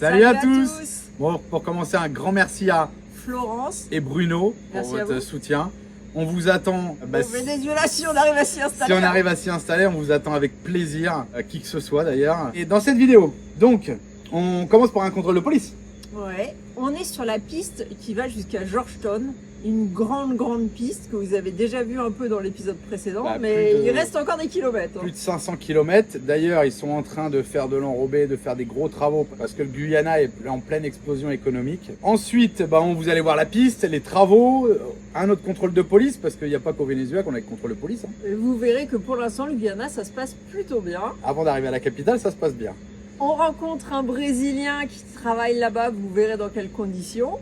Salut à tous. Bon, pour commencer, un grand merci à Florence et Bruno pour votre soutien. On vous attend. Au Venezuela, si on arrive à s'y installer. Si on arrive à s'y installer, on vous attend avec plaisir, qui que ce soit d'ailleurs. Et dans cette vidéo, donc, on commence par un contrôle de police. Ouais, on est sur la piste qui va jusqu'à Georgetown. Une grande piste que vous avez déjà vu un peu dans l'épisode précédent, mais il reste encore des kilomètres. Plus de 500 km. D'ailleurs, ils sont en train de faire de l'enrobé, de faire des gros travaux parce que le Guyana est en pleine explosion économique. Ensuite, vous allez voir la piste, les travaux, un autre contrôle de police parce qu'il n'y a pas qu'au Venezuela qu'on a le contrôle de police. Et vous verrez que pour l'instant, le Guyana, ça se passe plutôt bien. Avant d'arriver à la capitale, ça se passe bien. On rencontre un Brésilien qui travaille là-bas, vous verrez dans quelles conditions.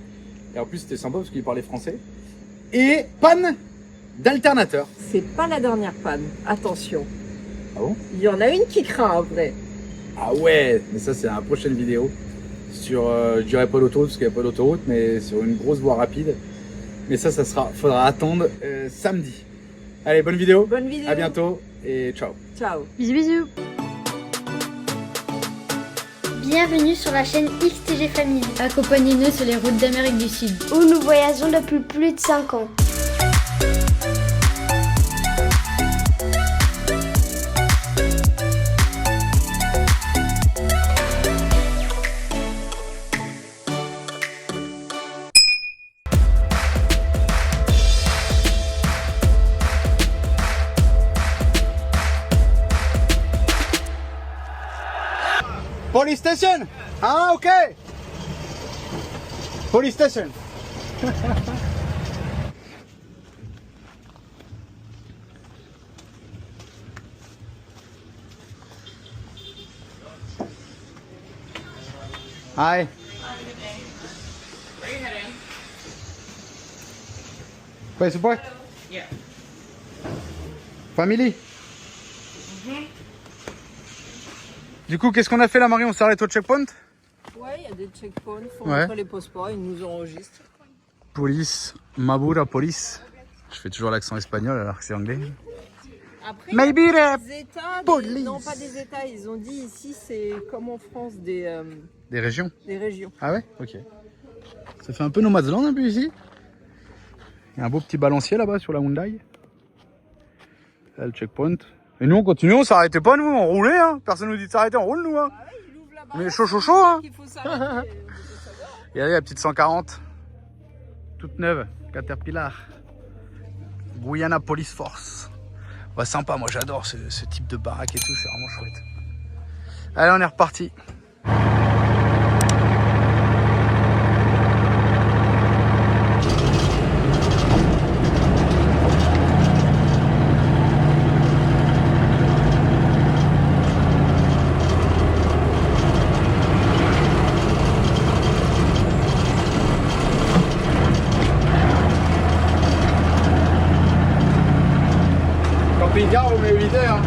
Et en plus, c'était sympa parce qu'il parlait français. Et panne d'alternateur. C'est pas la dernière panne, attention. Ah bon? Il y en a une qui craint après. Ah ouais, mais ça c'est la prochaine vidéo. Sur, je dirais pas l'autoroute parce qu'il n'y a pas d'autoroute, mais sur une grosse voie rapide. Mais ça faudra attendre samedi. Allez, bonne vidéo. Bonne vidéo. À bientôt et ciao. Ciao. Bisous. Bienvenue sur la chaîne XTG Family, Accompagnez-nous sur les routes d'Amérique du Sud. où nous voyageons depuis plus de 5 ans. Police station. Ah ok. Police station. Hi. Where are you heading? Play support. Yeah. Family. Du coup, qu'est-ce qu'on a fait là, Marie? On s'est arrêté au checkpoint? Ouais, il y a des checkpoints, faut Ouais. montrer les passeports, ils nous enregistrent. Police, Mabura Police. Je fais toujours l'accent espagnol alors que c'est anglais. Après, Maybe des États, police. non pas des États, ils ont dit ici c'est comme en France des régions. régions. Ah ouais? Ok. Ça fait un peu Nomadland un peu ici. Il y a un beau petit balancier là-bas sur la Hyundai. Là, le checkpoint. Et nous on continue, on s'arrêtait pas nous, on roulait hein. Personne nous dit de s'arrêter, on roule nous hein. Ah ouais, il ouvre là-bas. Mais chaud hein. Il faut s'arrêter, on peut savoir. Et là, la petite 140. Toute neuve, Caterpillar. Guyana Police Force. Ouais, sympa, moi j'adore ce type de baraque et tout, c'est vraiment chouette. Allez, on est reparti. Camping-car, on met 8 heures.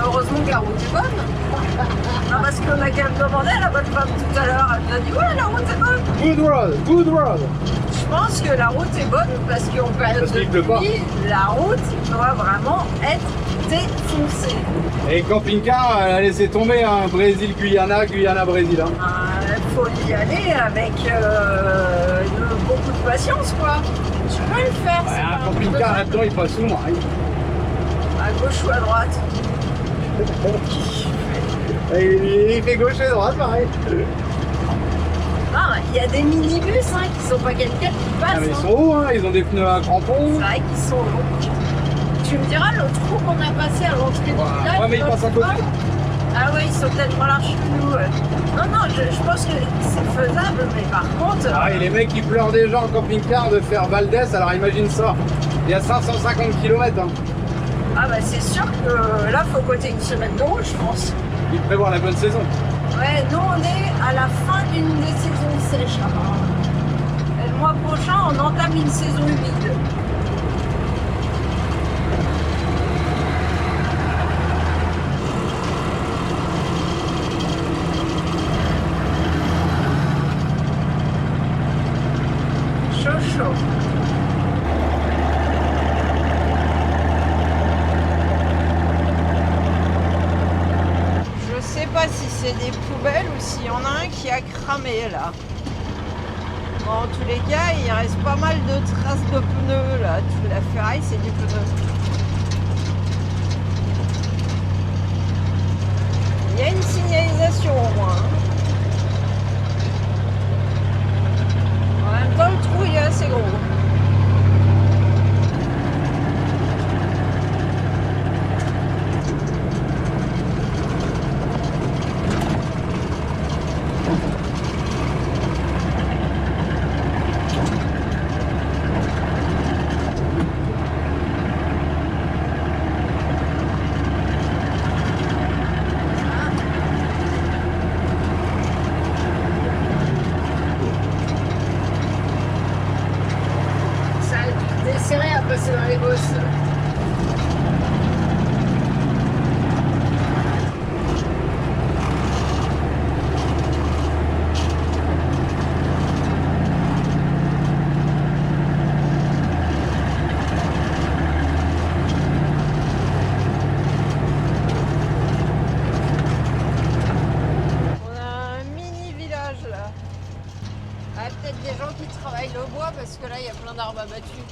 Heureusement que la route est bonne. Ah, parce qu'on a quand même demandé à la bonne femme tout à l'heure, elle nous a dit ouais la route est bonne. Good road. Je pense que la route est bonne parce qu'en période Parce de qu'il pleut pas. pluie, la route doit vraiment être défoncée. Et camping-car, elle a laissé tomber un Brésil-Guyana, Guyana-Brésil. Hein. Il faut y aller avec beaucoup de patience quoi. Tu peux le faire. Ouais, c'est un pas camping-car besoin. là-dedans, il passe souvent. Hein. À gauche ou à droite. Et il fait gauche et droite, pareil. Ah, il y a des minibus hein, qui sont pas quelqu'un qui passe. Ah, mais ils hein. sont hauts, hein. Ils ont des pneus à crampons. C'est vrai qu'ils sont longs. Tu me diras l'autre trou qu'on a passé à l'entrée du village. Ouais, mais ils passent à côté. Ah ouais, ils sont tellement larges que nous. Non, je pense que c'est faisable, mais par contre. Ah, et les mecs qui pleurent déjà en camping-car de faire Valdez, alors imagine ça. Il y a 550 km. Hein. Ah bah c'est sûr que là, faut compter une semaine de route, je pense. Ils prévoient la bonne saison. Ouais, nous on est à la fin d'une des saisons sèches. Et le mois prochain, on entame une saison humide. Chaud. Je sais pas si c'est des poules poubelles ou s'il y en a un qui a cramé là. Bon, en tous les cas, il reste pas mal de traces de pneus là. Toute la ferraille, c'est du pneu. Il y a une signalisation au moins. En même temps, le trou il est assez gros. Serré à passer dans les bosses. On a un mini village là. Ah, peut-être des gens qui travaillent le bois parce que là il y a plein d'arbres abattus.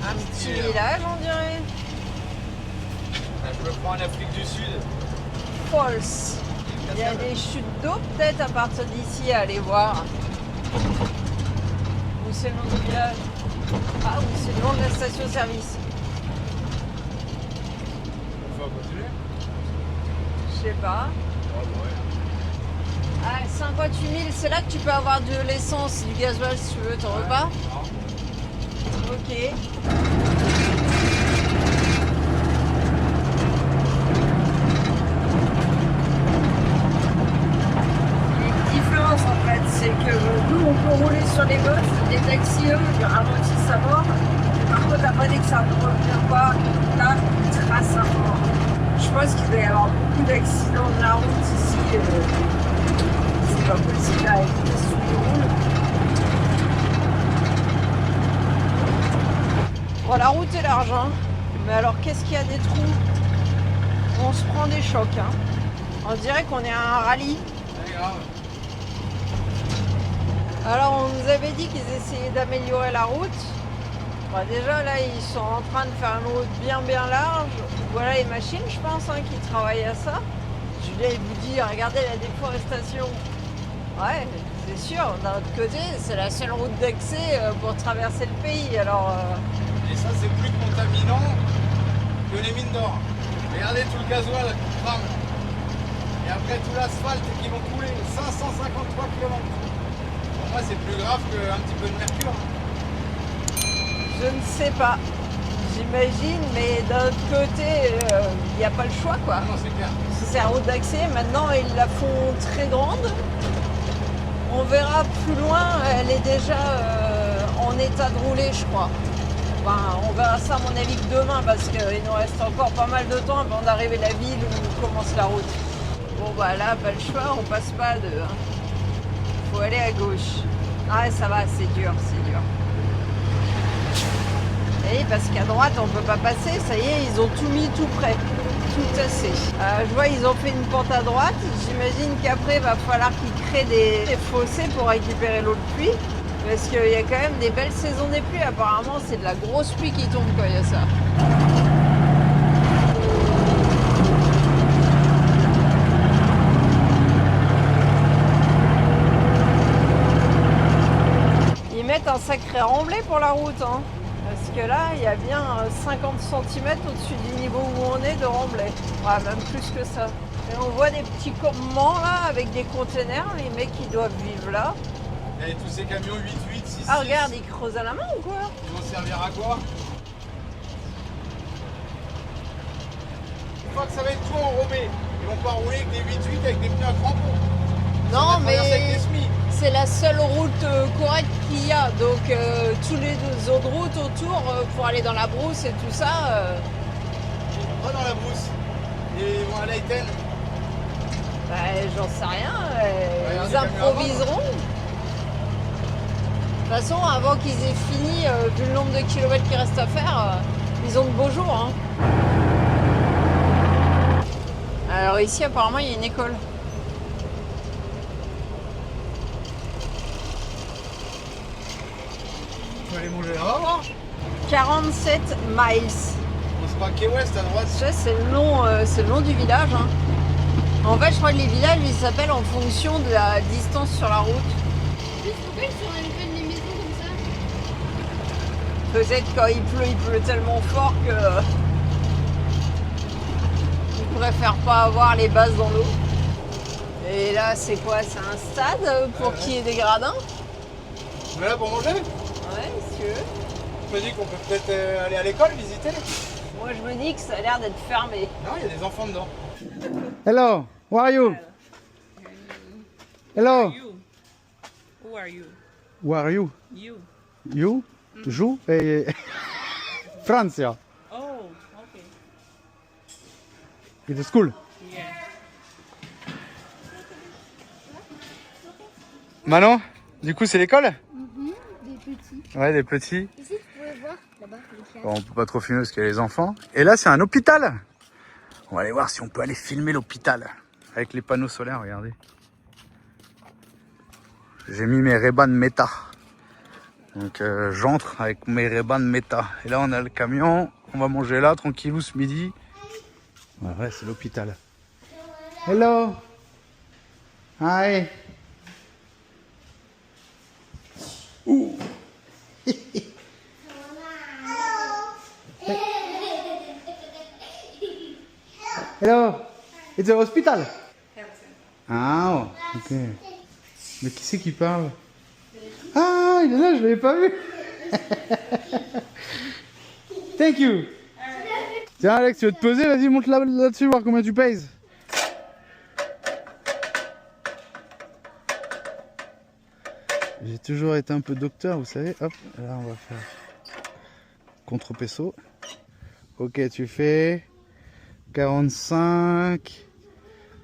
Un petit village on dirait. Je me prends en Afrique du Sud. Falls. Il y a des chutes d'eau peut-être à partir d'ici à aller voir. Où c'est le nom du village? Ah, où c'est le nom de la station-service? On va continuer. Je sais pas. Ah, 58 000, c'est là que tu peux avoir de l'essence, du gasoil si tu veux, t'en veux pas? Ok. La différence en fait, c'est que nous on peut rouler sur les bosses, les taxis eux, ils ralentissent à mort. Par contre, après dès que ça ne revient pas, là, ils tracent à mort. Je pense qu'il doit y avoir beaucoup d'accidents de la route ici. C'est pas possible avec les sous qui roulent. Bon, la route est large, hein. Mais alors qu'est-ce qu'il y a des trous? On se prend des chocs. Hein. On dirait qu'on est à un rallye. C'est grave. Alors on nous avait dit qu'ils essayaient d'améliorer la route. Bon, déjà là ils sont en train de faire une route bien large. Voilà les machines je pense hein, qui travaillent à ça. Julien il vous dit regardez la déforestation. Ouais c'est sûr, d'un autre côté c'est la seule route d'accès pour traverser le pays. Alors Et ça, c'est plus contaminant que les mines d'or. Regardez tout le gasoil qui crame. Et après tout l'asphalte qui vont couler 553 km. Pour moi, c'est plus grave qu'un petit peu de mercure. je ne sais pas. J'imagine, mais d'un autre côté, il n'y a pas le choix quoi. Ah non, c'est clair. C'est la route d'accès, maintenant ils la font très grande. On verra plus loin, elle est déjà en état de rouler je crois. Enfin, on verra ça à mon avis que demain parce qu'il nous reste encore pas mal de temps avant d'arriver à la ville où commence la route. Bon bah là, pas le choix, on passe pas à deux. Hein. Faut aller à gauche. Ah ça va, c'est dur, c'est dur. Et parce qu'à droite on peut pas passer, ça y est, ils ont tout mis tout près, tout tassé. Je vois ils ont fait une pente à droite, j'imagine qu'après il va falloir qu'ils créent des fossés pour récupérer l'eau de pluie. Parce qu'il y a quand même des belles saisons des pluies, apparemment c'est de la grosse pluie qui tombe quand il y a ça. Ils mettent un sacré remblai pour la route, hein. Parce que là, il y a bien 50 cm au-dessus du niveau où on est de remblai. Ouais, même plus que ça. Et on voit des petits campements là avec des containers, les mecs qui doivent vivre là. Et tous ces camions 8, 6, Ah regarde, ils creusent à la main ou quoi? ils vont servir à quoi? Une fois que ça va être tout enrobé, ils vont pas rouler avec des 8 avec des pneus à crampons. Non, Avec des mais semis. c'est la seule route correcte qu'il y a. Donc tous les autres routes autour pour aller dans la brousse et tout ça. Ils vont pas dans la brousse. Et ils vont à Leiden. Bah, j'en sais rien. Ouais, Ils c'est improviseront. De toute façon, avant qu'ils aient fini, vu le nombre de kilomètres qu'il reste à faire, Ils ont de beaux jours. Hein. Alors ici, apparemment, il y a une école. Tu vas aller manger là-bas, voir 47 miles. On se pas Key West à droite. Ça, c'est le nom du village. Hein. En fait, je crois que les villages, ils s'appellent en fonction de la distance sur la route. Pourquoi ils sont arrivés des maisons comme ça? Peut-être quand il pleut tellement fort que ils préfèrent pas avoir les bases dans l'eau. Et là, c'est quoi? C'est un stade pour qu'il y ait des gradins? On est là pour manger? Ouais, si tu veux. Je me dis qu'on peut peut-être aller à l'école, visiter. Moi, je me dis que ça a l'air d'être fermé. Non, il y a des enfants dedans. Hello, how are you? Hello. Who are you? Who are you? You. You? Jou et Francia. Oh, okay. It's school. Yeah. Manon, du coup, c'est l'école? Des petits. Ouais, des petits. Ici, tu pouvais voir là-bas les classes. Bon, on peut pas trop filmer parce qu'il y a les enfants. Et là, c'est un hôpital. On va aller voir si on peut aller filmer l'hôpital. Avec les panneaux solaires, regardez. J'ai mis mes Ray-Ban Meta. Donc j'entre avec mes Ray-Ban Meta. Et là, on a le camion. On va manger là, tranquillou, ce midi. Ouais, c'est l'hôpital. Hello. Hi. Ouh. Hello, it's the hospital. Ah, ok. Mais qui c'est qui parle? Ah, il est là, je l'avais pas vu. Thank you. Tiens Alex, tu veux te peser? Vas-y, monte là-dessus, voir combien tu pèses. J'ai toujours été un peu docteur, vous savez. Hop, là on va faire contre-peso. Ok, tu fais 45.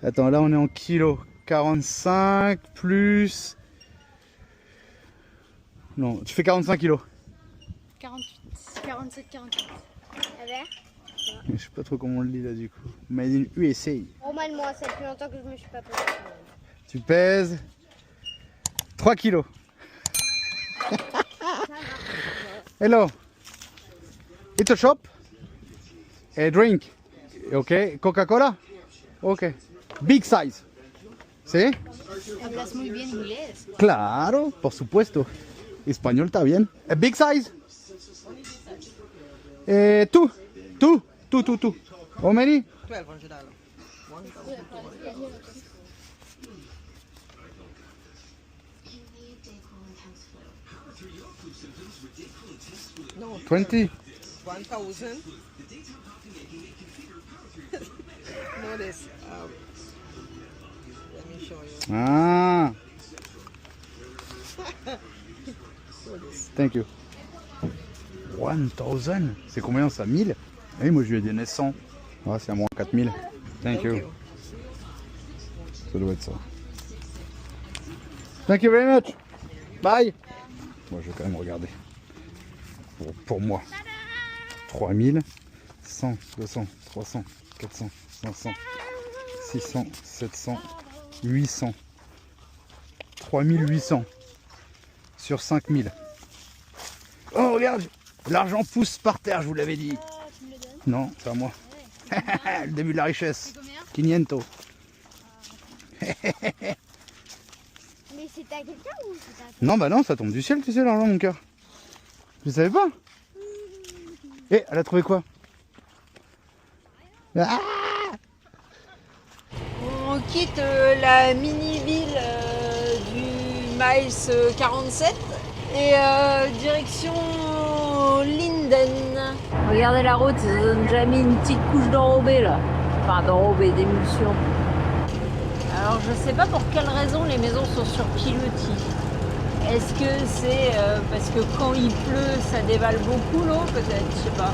Attends, là on est en kilos. 45 plus... Non, tu fais 45 kilos. 48, 47, 48. Ah ben? Je sais pas trop comment on le lit là du coup. Made in USA. Normalement, ça fait plus longtemps que je me suis pas posé. Tu pèses 3 kilos. Hello. It's a shop. A drink. Ok. Coca-Cola. Ok. Big size. ¿Sí? Hablas muy bien inglés. Claro, por supuesto. Español está bien. A big size. Two. How many? 12 $100. 20. 1,000. Notice. Let me show you. Ah. Thank you. 1000. C'est combien ça? 1000? Oui, moi je lui ai donné 100. Ah, c'est à moins 4000. Thank you. Ça doit être ça. Thank you very much. Bye. Moi je vais quand même regarder. Pour moi. 3000, 100, 200, 300, 400, 500, 600, 700, 800. 3800 sur 5000. Oh regarde, l'argent pousse par terre, je vous l'avais dit. Tu me le donnes? Non, c'est à moi. Le début de la richesse. C'est combien? 500. Mais c'est à quelqu'un ou c'est à toi? Non, bah non, ça tombe du ciel, tu sais, l'argent, mon cœur. Je savais pas. Eh, elle a trouvé quoi? Ah, On quitte la mini-ville du Miles 47 et direction Linden. Regardez la route, ils ont déjà mis une petite couche d'enrobé là. Enfin d'enrobé, d'émulsion. Alors je sais pas pour quelle raison les maisons sont sur pilotis. Est-ce que c'est parce que quand il pleut ça dévale beaucoup l'eau peut-être, je sais pas.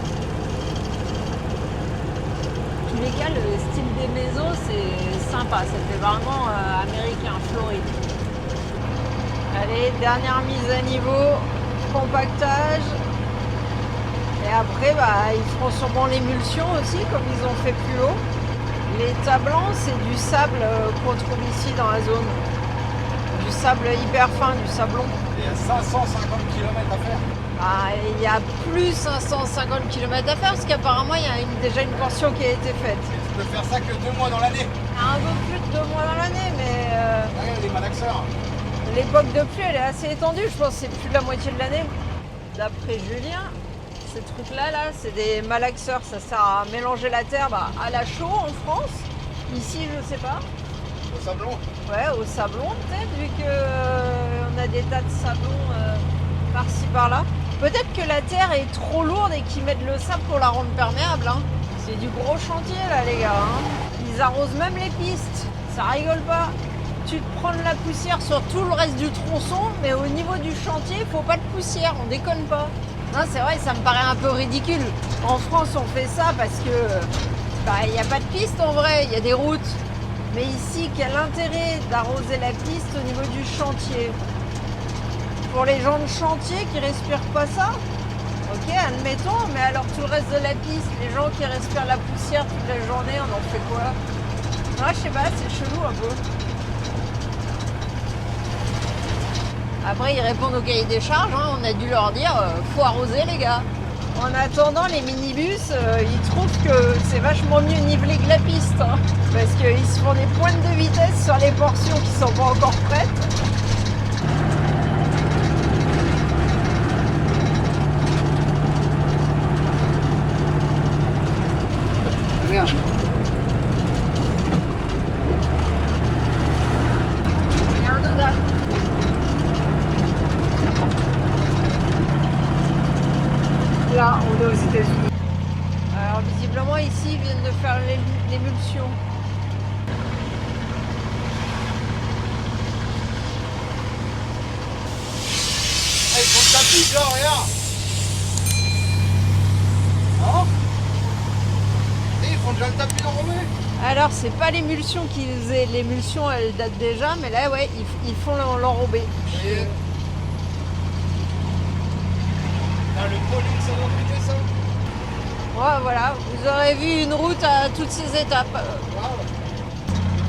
En tous les cas, le style des maisons c'est sympa, ça fait vraiment américain, Floride. Allez, dernière mise à niveau, compactage. Et après, ils feront sûrement l'émulsion aussi, comme ils ont fait plus haut. L'état blanc, c'est du sable qu'on trouve ici dans la zone. Du sable hyper fin, du sablon. Il y a 550 km à faire. Il y a plus 550 km à faire, parce qu'apparemment, il y a déjà une portion qui a été faite. Mais tu peux faire ça que 2 mois dans l'année. Un peu plus de 2 mois dans l'année, mais Regarde les malaxeurs. l'époque de pluie, elle est assez étendue. Je pense que c'est plus de la moitié de l'année. D'après Julien, ces trucs-là, c'est des malaxeurs. Ça sert à mélanger la terre à la chaux en France. Ici, je sais pas. Au sablon. Ouais, au sablon peut-être, vu qu'on a des tas de sablons par-ci par-là. Peut-être que la terre est trop lourde et qu'ils mettent le sable pour la rendre perméable. Hein. C'est du gros chantier là, les gars. Hein. Ils arrosent même les pistes. Ça rigole pas. Tu te prends de la poussière sur tout le reste du tronçon, mais au niveau du chantier, faut pas de poussière. On déconne pas. Non, c'est vrai, ça me paraît un peu ridicule. En France, on fait ça parce que il n'y a pas de piste en vrai. Il y a des routes. Mais ici, quel intérêt d'arroser la piste au niveau du chantier? Pour les gens de chantier qui respirent pas ça, ok, admettons, mais alors tout le reste de la piste, les gens qui respirent la poussière toute la journée, on en fait quoi? Ah, je sais pas, c'est chelou un peu. Après, ils répondent au cahier des charges, hein, on a dû leur dire, faut arroser les gars. En attendant, les minibus, ils trouvent que c'est vachement mieux nivelé que la piste, hein, parce qu'ils se font des pointes de vitesse sur les portions qui sont pas encore prêtes. Regarde. Regarde là. Là, on est aux États-Unis. Alors visiblement ici ils viennent de faire l'émulsion. Ils font le tapis, genre, regarde. Non? Et ils font déjà le tapis enrobé. Alors c'est pas l'émulsion qu'ils faisaient, l'émulsion elle date déjà, mais là ouais ils font l'enrobé. Et... le pôle, ça doit coûter ça. Ouais, voilà, vous aurez vu une route à toutes ces étapes.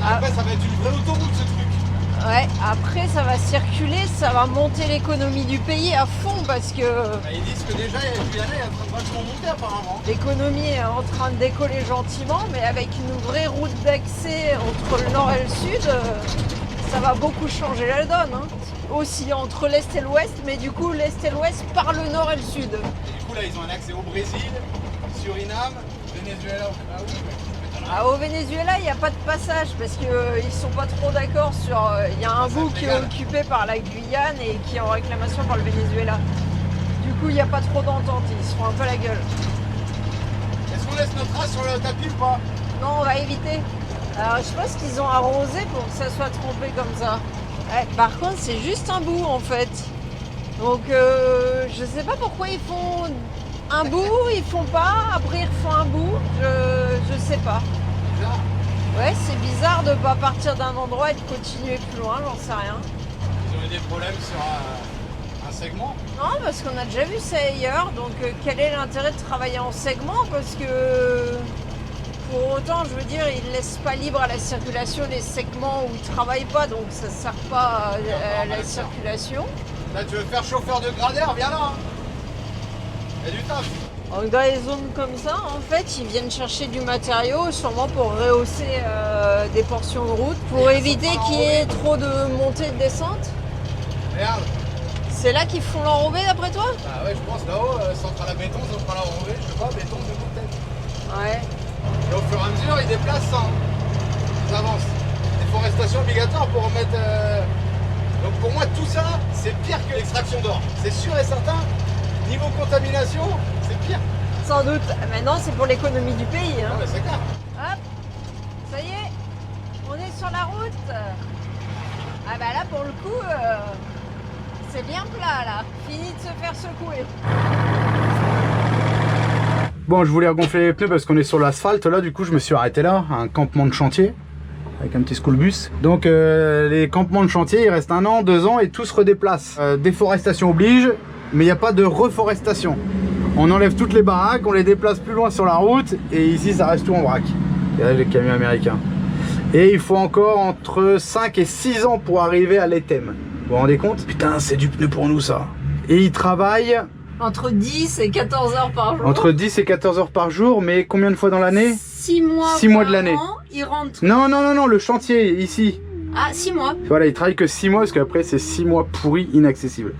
Après, ça va être une vraie autoroute ce truc. Ouais, après ça va circuler, ça va monter l'économie du pays à fond parce que Ils disent que déjà, il y a Guyana est en train de vachement monter apparemment. l'économie est en train de décoller gentiment, mais avec une vraie route d'accès entre le nord et le sud, ça va beaucoup changer la donne. Hein. Aussi entre l'est et l'ouest, mais du coup l'est et l'ouest par le nord et le sud. Et du coup, là, ils ont un accès au Brésil, Suriname, Venezuela. Ah oui, Au Venezuela, il n'y a pas de passage parce qu'ils ne sont pas trop d'accord sur... Il y a un bout qui est occupé par la Guyane et qui est en réclamation par le Venezuela. Du coup, il n'y a pas trop d'entente, ils se font un peu la gueule. Est-ce qu'on laisse notre trace sur le tapis ou pas? Non, on va éviter. Alors, je pense qu'ils ont arrosé pour que ça soit trempé comme ça. Ouais, par contre, c'est juste un bout en fait. Donc, je sais pas pourquoi ils font un bout, ils font pas, après ils refont un bout. Je sais pas. Bizarre. Ouais, c'est bizarre de pas partir d'un endroit et de continuer plus loin, j'en sais rien. Ils ont eu des problèmes sur un segment. Non, parce qu'on a déjà vu ça ailleurs, donc quel est l'intérêt de travailler en segment? Parce que pour autant, je veux dire, ils ne laissent pas libre à la circulation les segments où ils ne travaillent pas, donc ça ne sert pas à la circulation. Là, tu veux faire chauffeur de gradeur, viens là. Hein. Il y a du taf. Donc dans les zones comme ça, en fait, ils viennent chercher du matériau, sûrement pour rehausser des portions de route, pour éviter qu'il y ait trop de montées et de descentes. Regarde. C'est là qu'ils font l'enrobé d'après toi? Ah ouais, je pense là-haut, centrale à béton, centrale à enrobé, je sais pas, béton, peut-être. Ouais. Et au fur et à mesure, ils déplacent ça. Ils avancent. Déforestation obligatoire pour remettre... Donc pour moi, tout ça, c'est pire que l'extraction d'or. C'est sûr et certain. Niveau contamination, c'est pire. Sans doute. Maintenant, c'est pour l'économie du pays. Hein. Non, mais c'est clair. Hop, ça y est, on est sur la route. Ah bah là, pour le coup, c'est bien plat là. Fini de se faire secouer. Bon, je voulais regonfler les pneus parce qu'on est sur l'asphalte là, du coup je me suis arrêté là, un campement de chantier avec un petit school bus. Donc les campements de chantier, il reste 1 an, 2 ans et tout se redéplace. Déforestation oblige, mais il n'y a pas de reforestation. On enlève toutes les baraques, on les déplace plus loin sur la route et ici ça reste tout en vrac. Regardez les camions américains. Et il faut encore entre 5 et 6 ans pour arriver à l'Etem. Vous vous rendez compte? Putain, c'est du pneu pour nous ça. Et ils travaillent Entre 10 et 14 heures par jour. entre 10 et 14 heures par jour, mais combien de fois dans l'année? 6 mois, 6 mois de par l'année. an, ils rentrent. Non, le chantier ici. Ah, 6 mois. Voilà, ils travaillent que 6 mois parce qu'après c'est 6 mois pourris, inaccessibles.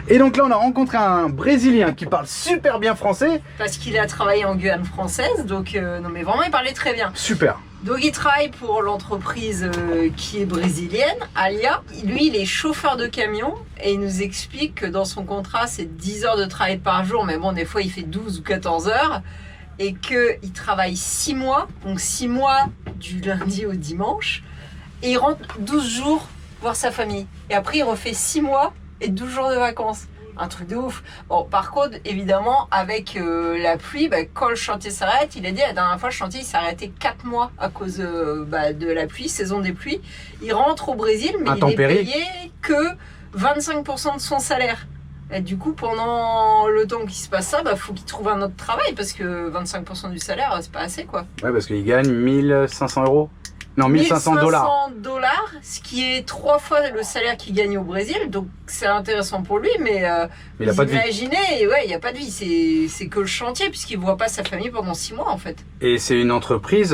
Et donc là on a rencontré un Brésilien qui parle super bien français. Parce qu'il a travaillé en Guyane française, donc non mais vraiment il parlait très bien. Super. Donc il travaille pour l'entreprise qui est brésilienne, Alia. Lui il est chauffeur de camion et il nous explique que dans son contrat c'est 10 heures de travail par jour, mais bon des fois il fait 12 ou 14 heures. Et qu'il travaille 6 mois, donc 6 mois du lundi au dimanche. Et il rentre 12 jours voir sa famille. Et après il refait 6 mois et 12 jours de vacances. Un truc de ouf. Bon, par contre, évidemment, avec la pluie, quand le chantier s'arrête, il a dit la dernière fois, le chantier il s'est arrêté 4 mois à cause de la pluie, saison des pluies. Il rentre au Brésil, mais il est payé que 25% de son salaire. Et du coup, pendant le temps qu'il se passe ça, faut qu'il trouve un autre travail parce que 25% du salaire, c'est pas assez quoi. Ouais, parce qu'il gagne 1500 euros. Non, 1500 dollars. Ce qui est 3 fois le salaire qu'il gagne au Brésil. Donc c'est intéressant pour lui, mais il a pas de vie. Imaginez, ouais, il n'y a pas de vie. C'est que le chantier, puisqu'il ne voit pas sa famille pendant 6 mois en fait. Et c'est une entreprise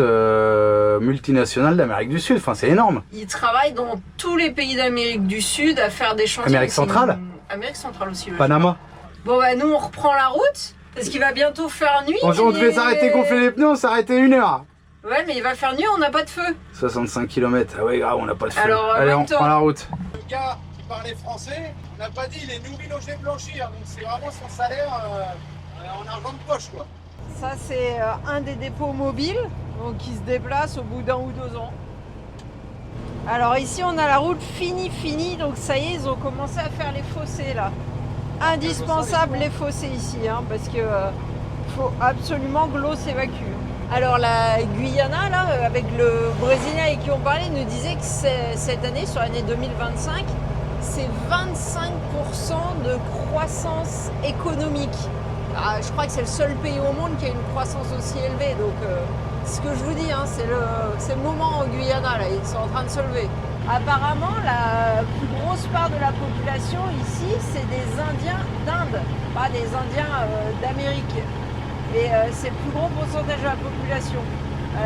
multinationale d'Amérique du Sud. Enfin, c'est énorme. Il travaille dans tous les pays d'Amérique du Sud à faire des chantiers. Amérique centrale. Amérique centrale aussi. Panama. Bon, nous on reprend la route parce qu'il va bientôt faire nuit. On devait s'arrêter gonfler les pneus, on s'arrêtait 1 heure. Ouais, mais il va faire nuit, on n'a pas de feu. 65 km, ah ouais, grave, on n'a pas de feu. Alors, allez, on reprend la route. Le gars qui parlait français, on n'a pas dit il est nourri, logé, blanchir. Donc c'est vraiment son salaire en argent de poche quoi. Ça c'est un des dépôts mobiles, donc qui se déplace au bout d'1 ou 2 ans. Alors ici on a la route finie, donc ça y est, ils ont commencé à faire les fossés là. Indispensable les fossés ici, parce que faut absolument que l'eau s'évacue. Alors la Guyana, là, avec le Brésilien avec qui on parlait, nous disait que cette année, sur l'année 2025, c'est 25% de croissance économique. Je crois que c'est le seul pays au monde qui a une croissance aussi élevée. Donc ce que je vous dis, c'est le moment au Guyana, là, ils sont en train de se lever. Apparemment, la plus grosse part de la population ici, c'est des Indiens d'Inde, pas des Indiens d'Amérique. Et c'est le plus gros pourcentage de la population.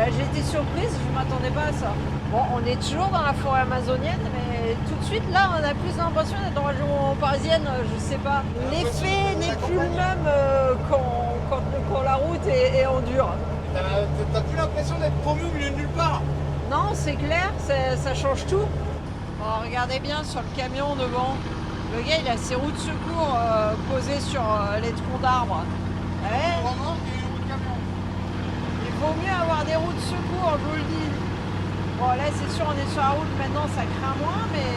J'ai été surprise, je ne m'attendais pas à ça. Bon, on est toujours dans la forêt amazonienne, mais tout de suite, là, on a plus l'impression d'être en région parisienne, je sais pas. L'effet n'est plus le même quand la route est en dur. T'as plus l'impression d'être paumé au milieu de nulle part. Non, c'est clair, ça change tout. Bon, regardez bien sur le camion devant. Le gars, il a ses roues de secours posées sur les troncs d'arbres. Ouais. Il vaut mieux avoir des roues de secours, je vous le dis. Bon, là, c'est sûr, on est sur la route, maintenant, ça craint moins, mais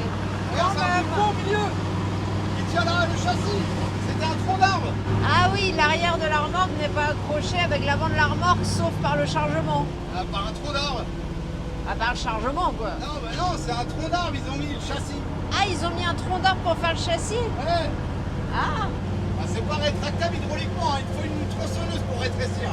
quand même. Au milieu, il tient là le châssis. C'était un tronc d'arbre. Ah oui, l'arrière de la remorque n'est pas accroché avec l'avant de la remorque, sauf par le chargement. Par un tronc d'arbre. Par le chargement, quoi. Non, c'est un tronc d'arbre, ils ont mis le châssis. Ah, ils ont mis un tronc d'arbre pour faire le châssis? Ouais. Ah. C'est pas rétractable hydrauliquement, il faut une tronçonneuse pour rétrécir.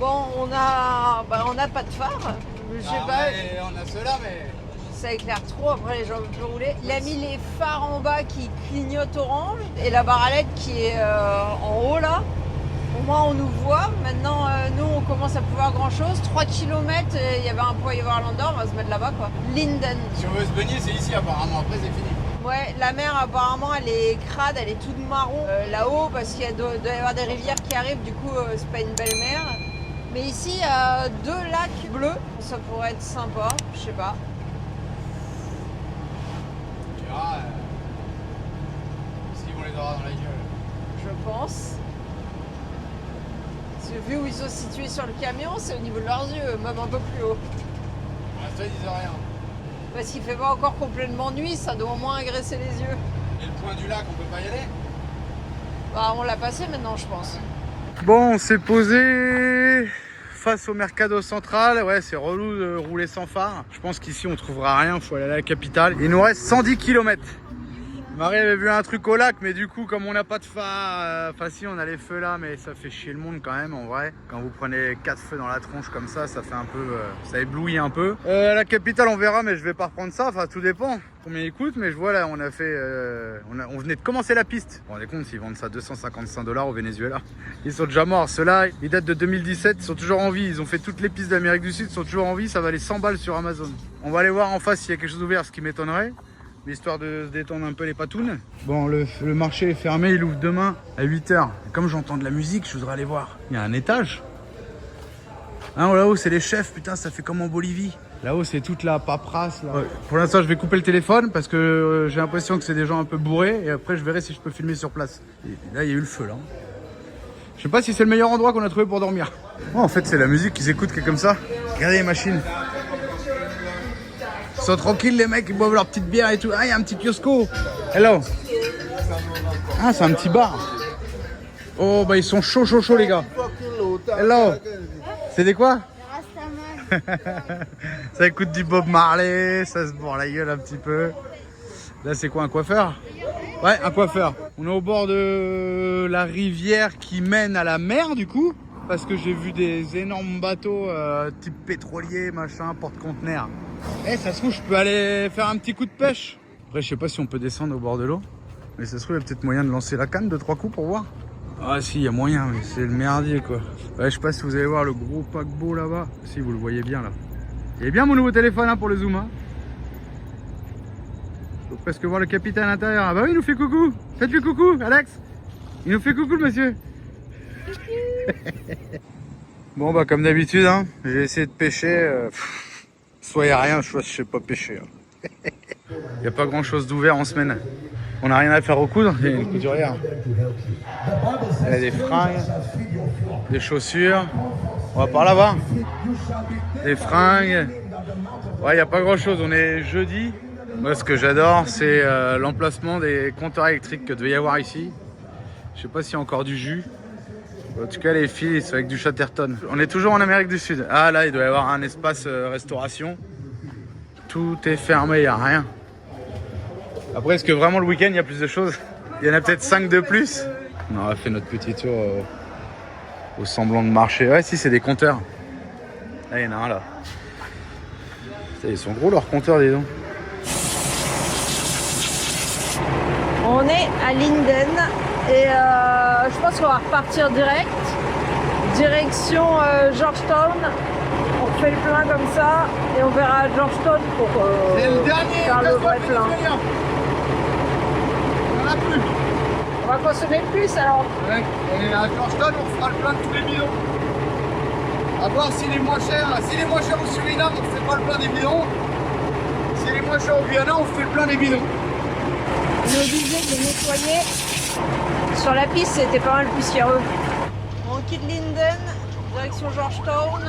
Bon, on a pas de phare. Je sais pas. On a ceux-là, mais. Ça éclaire trop, après les gens peuvent plus rouler. Il a mis les phares en bas qui clignotent orange et la barre à LED qui est en haut là. Au moins on nous voit. Maintenant, nous on commence à plus voir grand chose. 3 km, il y avait un point Everlander, on va se mettre là-bas quoi. Linden. Si on veut se baigner, c'est ici apparemment, après c'est fini. Ouais, la mer apparemment elle est crade, elle est toute marron là-haut parce qu'il doit y avoir des rivières qui arrivent, du coup c'est pas une belle mer. Mais ici il y a 2 lacs bleus, ça pourrait être sympa, je sais pas. Tu verras, s'ils vont les aura dans la gueule. Je pense. Parce que vu où ils sont situés sur le camion, c'est au niveau de leurs yeux, même un peu plus haut. Pour l'instant ils disent rien. Parce qu'il fait pas encore complètement nuit, ça doit au moins agresser les yeux. Et le point du lac, on peut pas y aller? Bah on l'a passé maintenant je pense. Bon, on s'est posé face au Mercado Central. Ouais, c'est relou de rouler sans phare. Je pense qu'ici on trouvera rien, faut aller à la capitale. Il nous reste 110 km. Marie avait vu un truc au lac, mais du coup, comme on n'a pas de phare, enfin si, on a les feux là, mais ça fait chier le monde quand même, en vrai. Quand vous prenez 4 feux dans la tronche comme ça fait un peu, ça éblouit un peu. À la capitale, on verra, mais je vais pas reprendre ça, enfin tout dépend combien ils coûtent, mais je vois là, on a fait, on venait de commencer la piste. Vous vous rendez compte, ils vendent ça 255 $ au Venezuela. Ils sont déjà morts, ceux-là, ils datent de 2017, ils sont toujours en vie, ils ont fait toutes les pistes d'Amérique du Sud, ils sont toujours en vie, ça valait 100 balles sur Amazon. On va aller voir en face s'il y a quelque chose ouvert, ce qui m'étonnerait. Histoire de se détendre un peu les patounes. Bon, le marché est fermé, il ouvre demain à 8 h. Comme j'entends de la musique, je voudrais aller voir. Il y a un étage. Hein, là-haut, c'est les chefs, putain, ça fait comme en Bolivie. Là-haut, c'est toute la paperasse. Là. Ouais. Pour l'instant, je vais couper le téléphone parce que j'ai l'impression que c'est des gens un peu bourrés. Et après, je verrai si je peux filmer sur place. Et là, il y a eu le feu, là. Je sais pas si c'est le meilleur endroit qu'on a trouvé pour dormir. Oh, en fait, c'est la musique qu'ils écoutent qui est comme ça. Regardez les machines. Ils sont tranquilles les mecs, ils boivent leur petite bière et tout. Ah, il y a un petit kiosco. Hello. Ah, c'est un petit bar. Oh, bah ils sont chauds les gars. Hello. C'est des quoi? Ça écoute du Bob Marley, ça se bourre la gueule un petit peu. Là, c'est quoi, un coiffeur? Ouais, un coiffeur. On est au bord de la rivière qui mène à la mer du coup. Parce que j'ai vu des énormes bateaux type pétrolier, machin, porte-conteneurs. Eh, ça se trouve, je peux aller faire un petit coup de pêche. Après, je sais pas si on peut descendre au bord de l'eau. Mais ça se trouve, il y a peut-être moyen de lancer la canne 2-3 coups pour voir. Ah si, il y a moyen, mais c'est le merdier quoi. Ouais, je sais pas si vous allez voir le gros paquebot là-bas. Si, vous le voyez bien là. Il est bien mon nouveau téléphone hein, pour le zoom. Hein. Je peux presque voir le capitaine à l'intérieur. Ah bah oui, il nous fait coucou. Faites-lui coucou, Alex. Il nous fait coucou le monsieur. Bon bah comme d'habitude hein, j'ai essayé de pêcher, soit il n'y a rien, soit je sais pas pêcher. Hein. Il n'y a pas grand chose d'ouvert en semaine. On n'a rien à faire au coudre, il y a une couturière. Il y a des fringues, des chaussures, on va par là-bas. Des fringues, ouais il n'y a pas grand chose, on est jeudi. Moi ce que j'adore c'est l'emplacement des compteurs électriques que devait y avoir ici. Je sais pas s'il y a encore du jus. En tout cas, les filles, c'est avec du Chatterton. On est toujours en Amérique du Sud. Ah là, il doit y avoir un espace restauration. Tout est fermé, il n'y a rien. Après, est-ce que vraiment le week-end, il y a plus de choses? Il y en a peut-être 5 de plus. On aura fait notre petit tour au semblant de marché. Ouais, si, c'est des compteurs. Là, il y en a un là. Putain, ils sont gros leurs compteurs, dis donc. On est à Linden et je pense qu'on va repartir direct. Direction Georgetown. On fait le plein comme ça et on verra à Georgetown pour faire le vrai plein. On en a plus. On va consommer plus alors. Ouais. Et à Georgetown, on fera le plein de tous les bidons. À voir s'il est moins cher. S'il est moins cher au Suriname, on ne fait pas le plein des bidons. S'il est moins cher au Guyana, on fait le plein des bidons. On nous disait de nettoyer. Sur la piste, c'était pas mal poussiéreux. On quitte Linden, direction Georgetown.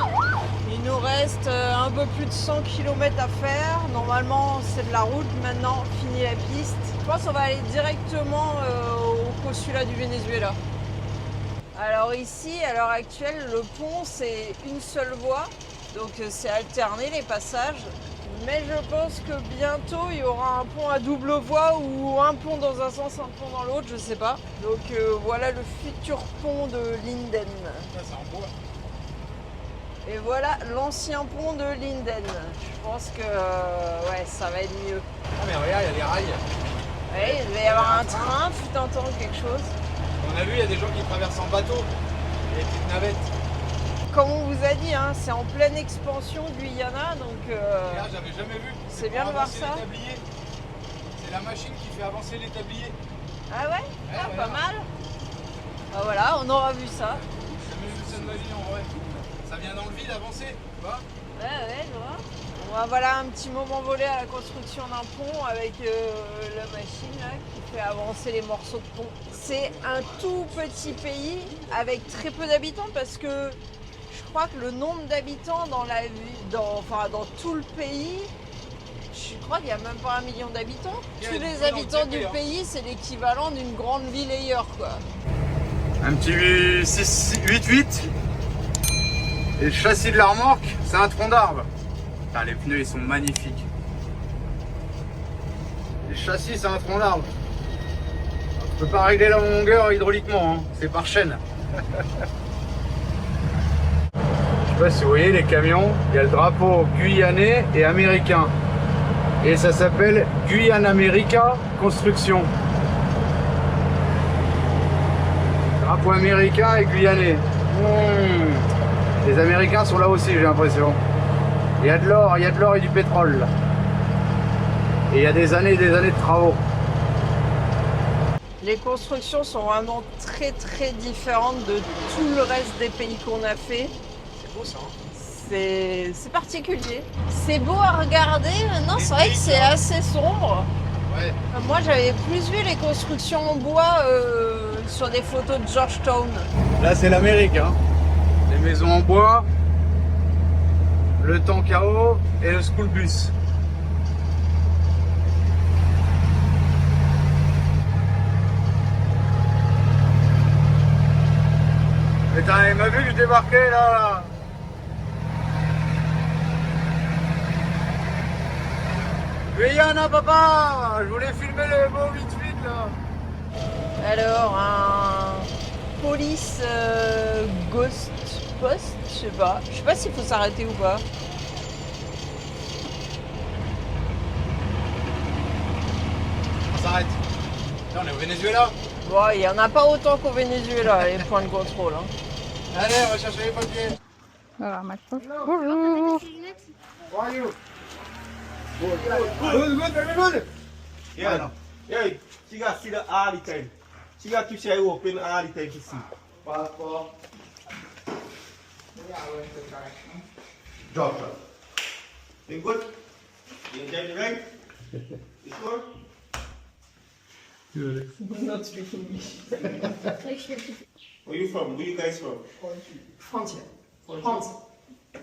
Il nous reste un peu plus de 100 km à faire. Normalement, c'est de la route. Maintenant, fini la piste. Je pense qu'on va aller directement au consulat du Venezuela. Alors ici, à l'heure actuelle, le pont, c'est une seule voie. Donc c'est alterné les passages. Mais je pense que bientôt il y aura un pont à double voie ou un pont dans un sens, un pont dans l'autre, je sais pas. Donc voilà le futur pont de Linden. Ça, c'est en bois. Et voilà l'ancien pont de Linden. Je pense que ouais, ça va être mieux. Ah mais regarde, il y a des rails. Ouais, il devait y avoir un train, fut un temps, quelque chose. On a vu, il y a des gens qui traversent en bateau. Il y a des petites navettes. Comme on vous a dit, hein, c'est en pleine expansion Guyana, donc Regarde, j'avais jamais vu. c'est bien de voir ça. C'est la machine qui fait avancer les tabliers. Ah ouais, ah, ouais, pas ouais. mal. Ah voilà, on aura vu ça. J'ai jamais vu ça de ma vie en vrai. Ça vient dans le vide avancer, tu vois. Ouais, je vois. On va voilà un petit moment volé à la construction d'un pont avec la machine là, qui fait avancer les morceaux de pont. C'est un tout petit pays avec très peu d'habitants parce que je crois que le nombre d'habitants dans tout le pays, je crois qu'il n'y a même pas 1 million d'habitants. Il y a Tous une les ville habitants entière, du hein. pays, c'est l'équivalent d'une grande ville ailleurs, quoi. Un petit 8-8. Et le châssis de la remorque, c'est un tronc d'arbre. Putain, les pneus, ils sont magnifiques. Les châssis, c'est un tronc d'arbre. Je peux pas régler la longueur hydrauliquement, hein. C'est par chaîne. Je sais pas si vous voyez les camions, il y a le drapeau guyanais et américain. Et ça s'appelle Guyana America Construction. Drapeau américain et guyanais. Les Américains sont là aussi, j'ai l'impression. Il y a de l'or et du pétrole. Et il y a des années de travaux. Les constructions sont vraiment très très différentes de tout le reste des pays qu'on a fait. C'est beau ça. C'est particulier. C'est beau à regarder, maintenant c'est vrai que c'est assez sombre. Ouais. Moi j'avais plus vu les constructions en bois sur des photos de Georgetown. Là c'est l'Amérique, hein. Les maisons en bois, le Tankao et le school bus. Putain, il m'a vu, je débarquais là. Guyana, papa, je voulais filmer le beau 8-8 là. Alors un police ghost post, je sais pas s'il faut s'arrêter ou pas. On s'arrête. Là, on est au Venezuela. Bon, il y en a pas autant qu'au Venezuela les points de contrôle. Hein. Allez, on va chercher les papiers. Voilà, maintenant. Bonjour. How are you? Good, very good. Yeah. Yeah. She got see the all the time. She got keep her open all the time to see. Passport. Drop. You good? You enjoy the ride? You sure? Not speaking English. Where you from? Where you guys from? France. France.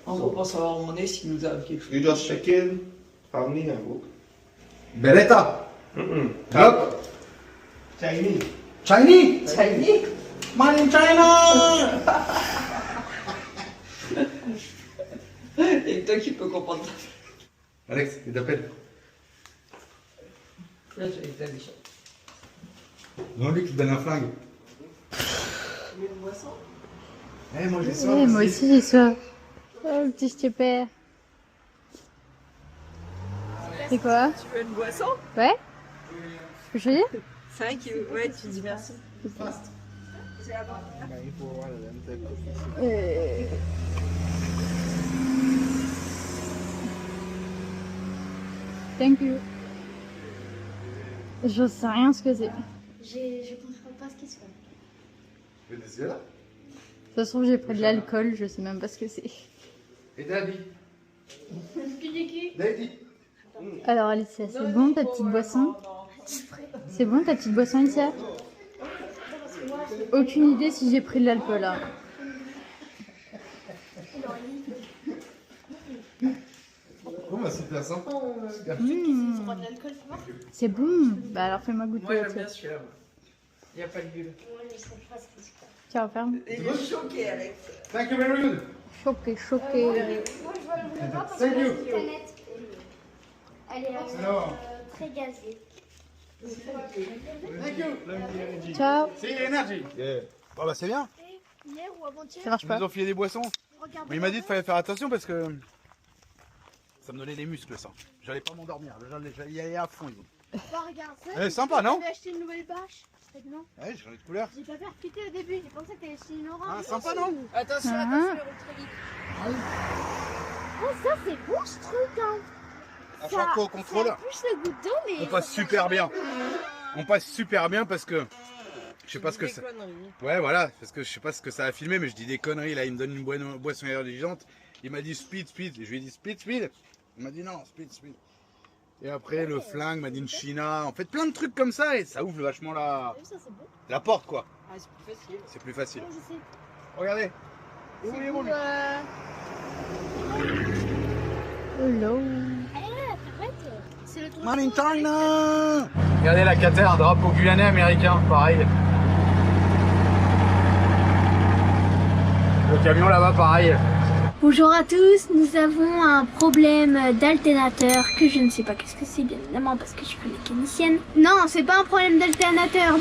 En gros, pour savoir où on est, s'il nous arrive quelque chose. You just check in. Family and book. Bel état. Top. Chinese. Chinese. Chinese. Man in China. Et toi qui peux comprendre. Alex, il t'appelle. Là, j'ai été déjà. Non, lui qui te donne un flingue. Tu veux une boisson? Eh, moi j'ai soif. Ouais, moi aussi j'ai soif. Oh, le petit stupère. C'est quoi? Tu veux une boisson? Ouais? Je peux choisir? Thank you. Ouais, tu dis merci. Thank you. Je sais rien ce que c'est. Je comprends pas ce qui se passe. Venezuela. Ça se trouve, j'ai pris de l'alcool, je sais même pas ce que c'est. Et Daddy. Daddy. Alors, Alicia, c'est bon ta petite boisson? C'est bon ta petite boisson, Alicia? Aucune idée si j'ai pris de l'alcool là. Bon, bah super sympa. Super. C'est bon. Bah alors fais-moi goûter. Moi, j'aime tiens. bien celui-là. Il n'y a pas de bulle. Tiens, ferme. Il est choqué, Alex. Thank you very good. Choqué, choqué. Moi, je voulais pas parce que Thank you. la canette, elle est Alors. très gazée. Thank you. Ciao. C'est énergie. Yeah. Bon, bah c'est bien. Hier ou avant-hier, Ça marche Ils pas. nous ont filé des boissons. regarde. Mais il m'a dit qu'il fallait faire attention parce que ça me donnait des muscles ça. J'allais pas m'endormir, j'allais y aller à fond. Bah, regarde ça. Elle est sympa, non? J'avais acheté une nouvelle bâche. Non, Ouais, j'ai changé de couleur. j'ai pas percuté au début. J'ai pensé que t'avais acheté une orange. Ah, sympa, non? Attention, Ah. attention, il roule très vite. Oh, ça c'est bon ce truc, hein. À chaque fois au contrôle, Ça pousse le goutte d'eau, mais. on passe super bien. On passe super bien parce que je sais pas ce que Des ça. conneries. Ouais, voilà, parce que je sais pas ce que ça a filmé, mais je dis des conneries. Là, il me donne une boisson énergisante. Il m'a dit speed, speed. Et je lui ai dit speed, speed. Il m'a dit non, speed, speed. Et après, le flingue m'a dit une China. En fait, plein de trucs comme ça et ça ouvre vachement Ça c'est bon. la porte, quoi. Ah, c'est plus facile. C'est plus facile. Ouais, je sais. Regardez. Où il est bon, lui? Hello. Arrête. C'est le truc. Man in China. Regardez la Qatar, un drapeau guyanais américain, pareil. Le camion là-bas, pareil. Bonjour à tous, nous avons un problème d'alternateur que je ne sais pas qu'est-ce que c'est, bien évidemment, parce que je suis mécanicienne. Non, c'est pas un problème d'alternateur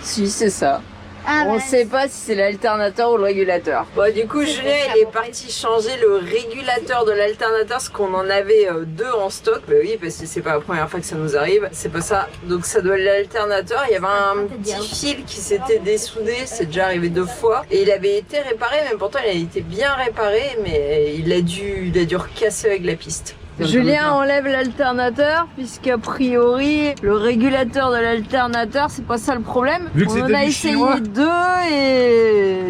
Si, c'est ça. Ah, On bah, sait pas si c'est l'alternateur ou le régulateur. Bon, du coup, Julien, il est parti changer le régulateur de l'alternateur, parce qu'on en avait 2 en stock. Bah oui, parce que c'est pas la première fois que ça nous arrive. C'est pas ça. Donc ça doit être l'alternateur. Il y avait un petit fil qui s'était dessoudé. C'est déjà arrivé 2 fois. Et il avait été réparé, mais pourtant il a été bien réparé, mais il a dû recasser avec la piste. Julien enlève l'alternateur puisqu'a priori le régulateur de l'alternateur c'est pas ça le problème. Vu que on en c'était a du essayé chinois.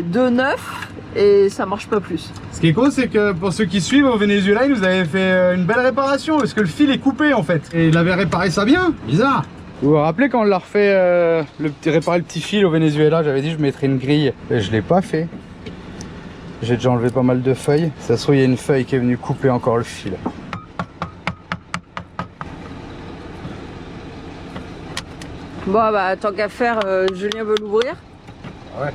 2 neufs et ça marche pas plus. Ce qui est cool, c'est que pour ceux qui suivent au Venezuela, ils nous avaient fait une belle réparation parce que le fil est coupé en fait. Et il avait réparé ça bien. Bizarre. Vous vous rappelez quand on l'a refait réparer le petit fil au Venezuela, j'avais dit je mettrais une grille. Et je l'ai pas fait. J'ai déjà enlevé pas mal de feuilles. Ça se trouve il y a une feuille qui est venue couper encore le fil. Bon bah tant qu'à faire, Julien veut l'ouvrir. Ouais.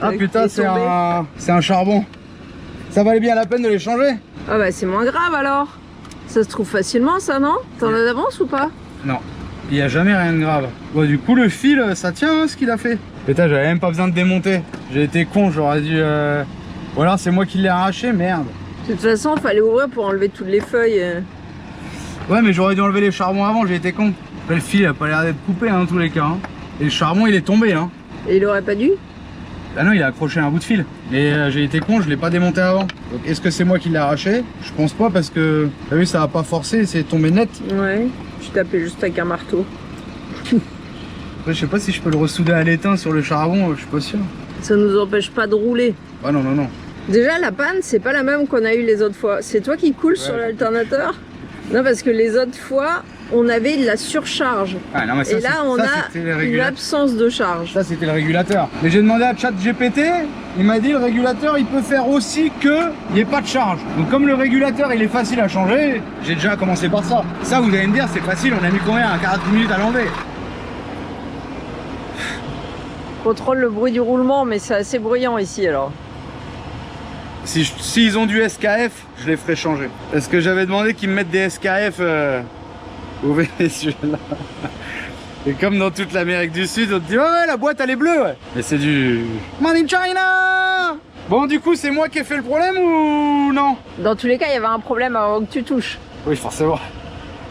Ah putain, c'est un charbon. Ça valait bien la peine de les changer? Ah bah c'est moins grave alors. Ça se trouve facilement ça, non? T'en as d'avance ou pas? Non, il n'y a jamais rien de grave. Bon, du coup, le fil, ça tient hein, ce qu'il a fait. Putain, j'avais même pas besoin de démonter. J'ai été con, j'aurais dû... Ou alors c'est moi qui l'ai arraché, merde. De toute façon, il fallait ouvrir pour enlever toutes les feuilles. Ouais, mais j'aurais dû enlever les charbons avant, j'ai été con. Après, le fil a pas l'air d'être coupé hein, dans tous les cas. Hein. Et le charbon, il est tombé. Hein. Et il aurait pas dû? Bah non, il a accroché un bout de fil. Mais j'ai été con, je l'ai pas démonté avant. Donc est-ce que c'est moi qui l'ai arraché? Je pense pas parce que, t'as vu, ça a pas forcé, c'est tombé net. Ouais, je tapais juste avec un marteau. Après, je sais pas si je peux le ressouder à l'étain sur le charbon, je suis pas sûr. Ça nous empêche pas de rouler. Ah non, non, non. Déjà, la panne, c'est pas la même qu'on a eu les autres fois. C'est toi qui coules sur l'alternateur? Non, parce que les autres fois, on avait de la surcharge. Ah, non, mais ça, et là, on a une absence de charge. Ça, c'était le régulateur. Mais j'ai demandé à ChatGPT, il m'a dit le régulateur, il peut faire aussi que il n'y ait pas de charge. Donc comme le régulateur, il est facile à changer, j'ai déjà commencé par ça. Ça, vous allez me dire, c'est facile, on a mis combien? 40 minutes à l'enlever. Contrôle le bruit du roulement, mais c'est assez bruyant ici alors. S'ils ont du SKF, je les ferai changer. Parce que j'avais demandé qu'ils me mettent des SKF au Venezuela. Et comme dans toute l'Amérique du Sud, on te dit ouais, la boîte elle est bleue, ouais. Mais c'est du Made in China. Bon, du coup, c'est moi qui ai fait le problème ou non? Dans tous les cas, il y avait un problème avant que tu touches. Oui, forcément.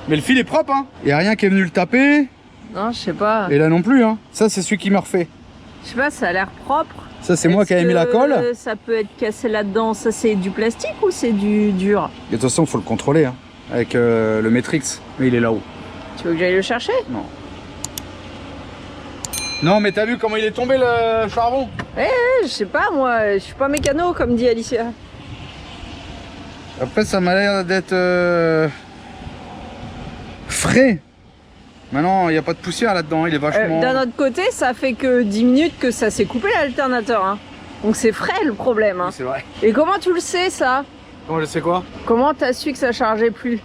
Mais le fil est propre, hein. Il n'y a rien qui est venu le taper. Non, je sais pas. Et là non plus, hein. Ça, c'est celui qui me refait. Je sais pas, ça a l'air propre. Ça, c'est moi qui ai mis la colle. Ça peut être cassé là-dedans. Ça, c'est du plastique ou c'est du dur? Et de toute façon, il faut le contrôler, hein. Avec le Matrix. Mais il est là-haut. Tu veux que j'aille le chercher? Non. Non, mais t'as vu comment il est tombé le charbon? Je sais pas, moi. Je suis pas mécano, comme dit Alicia. Après, ça m'a l'air d'être frais. Maintenant, il n'y a pas de poussière là-dedans, il est vachement... D'un autre côté, ça fait que 10 minutes que ça s'est coupé l'alternateur. Hein. Donc c'est frais le problème. Hein. Oui, c'est vrai. Et comment tu le sais ça? Comment je sais quoi? Comment t'as su que ça chargeait plus?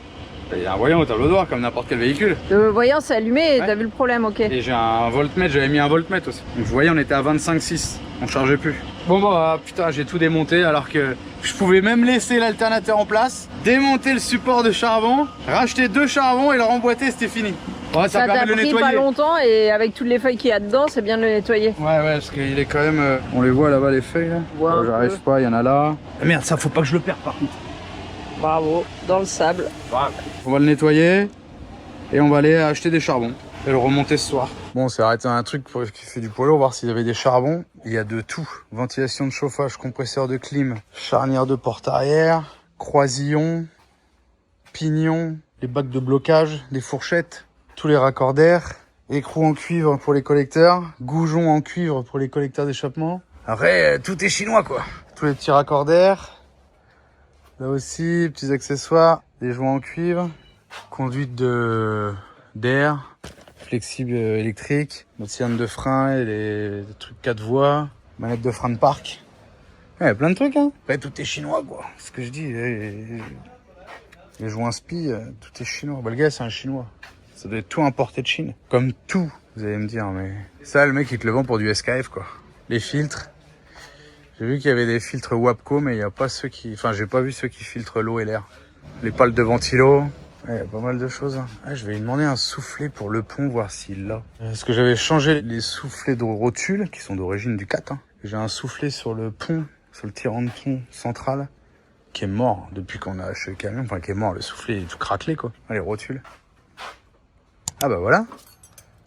Il y a un voyant au tableau noir comme n'importe quel véhicule. Le voyant s'est allumé et Ouais. t'as vu le problème, ok. Et j'ai un voltmètre, j'avais mis un voltmètre aussi. Donc vous voyez, on était à 25,6, on chargeait plus. Bon bah putain, j'ai tout démonté alors que je pouvais même laisser l'alternateur en place, démonter le support de charbon, racheter 2 charbons et le remboîter, c'était fini. Ouais, Ça permet t'a de le pris nettoyer. pas longtemps et avec toutes les feuilles qu'il y a dedans, c'est bien de le nettoyer. Ouais, parce qu'il est quand même... On les voit là-bas les feuilles là. Ouais, un J'arrive peu. pas, il y en a là. Ah, merde, ça faut pas que je le perde par contre. Bravo, dans le sable. On va le nettoyer et on va aller acheter des charbons et le remonter ce soir. Bon, on s'est arrêté à un truc qui fait du poids lourd, voir s'il y avait des charbons. Il y a de tout. Ventilation de chauffage, compresseur de clim, charnière de porte arrière, croisillon, pignon, les bacs de blocage, les fourchettes, tous les raccords d'air, écrou en cuivre pour les collecteurs, goujon en cuivre pour les collecteurs d'échappement. Après, tout est chinois quoi. Tous les petits raccords d'air. Là aussi, petits accessoires, des joints en cuivre, conduite d'air, flexible électrique, motienne de frein et les trucs 4 voies, manette de frein de parc. Ouais, plein de trucs, hein. Après, tout est chinois, quoi. C'est ce que je dis. Les joints spi, tout est chinois. Bah, le gars, c'est un chinois. Ça doit être tout importé de Chine. Comme tout, vous allez me dire, mais ça, le mec, il te le vend pour du SKF, quoi. Les filtres, J'ai vu qu'il y avait des filtres WAPCO, mais il n'y a pas ceux qui... Enfin, j'ai pas vu ceux qui filtrent l'eau et l'air. Les pales de ventilo. Il y a pas mal de choses. Ah, je vais lui demander un soufflet pour le pont, voir s'il l'a. Parce que j'avais changé les soufflets de rotule, qui sont d'origine du 4. Hein. J'ai un soufflet sur le pont, sur le tirant de pont central, qui est mort depuis qu'on a acheté le camion. Enfin, qui est mort, le soufflet est tout craquelé, quoi. Ah, les rotules. Ah bah voilà.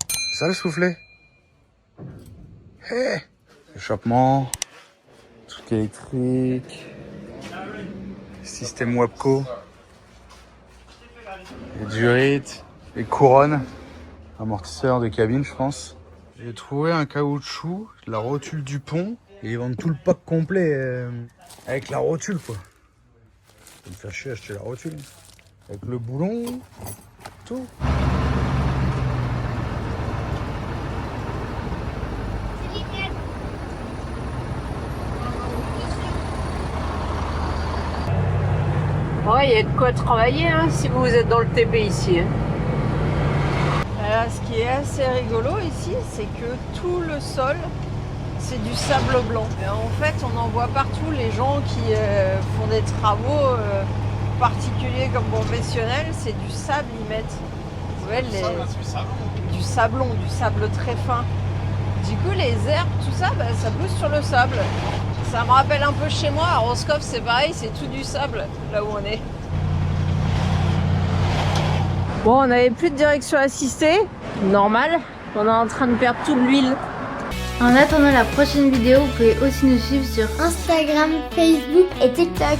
C'est ça le soufflet. Hey, échappement, truc électrique, système WAPCO. Les durites, les couronnes, amortisseurs de cabine, je pense. J'ai trouvé un caoutchouc, la rotule du pont, et ils vendent tout le pack complet avec la rotule, quoi. Ça me fait chier acheter la rotule. Avec le boulon, tout. Ouais, il y a de quoi travailler hein, si vous êtes dans le TP ici. Hein. Alors, ce qui est assez rigolo ici, c'est que tout le sol, c'est du sable blanc. Et en fait, on en voit partout les gens qui font des travaux particuliers comme professionnels, c'est du sable ils mettent. Vous voyez, du sablon, du sable très fin. Du coup, les herbes, tout ça, bah, ça pousse sur le sable. Ça me rappelle un peu chez moi, à Roscoff, c'est pareil, c'est tout du sable, là où on est. Bon, on n'avait plus de direction assistée, normal. On est en train de perdre toute l'huile. En attendant la prochaine vidéo, vous pouvez aussi nous suivre sur Instagram, Facebook et TikTok.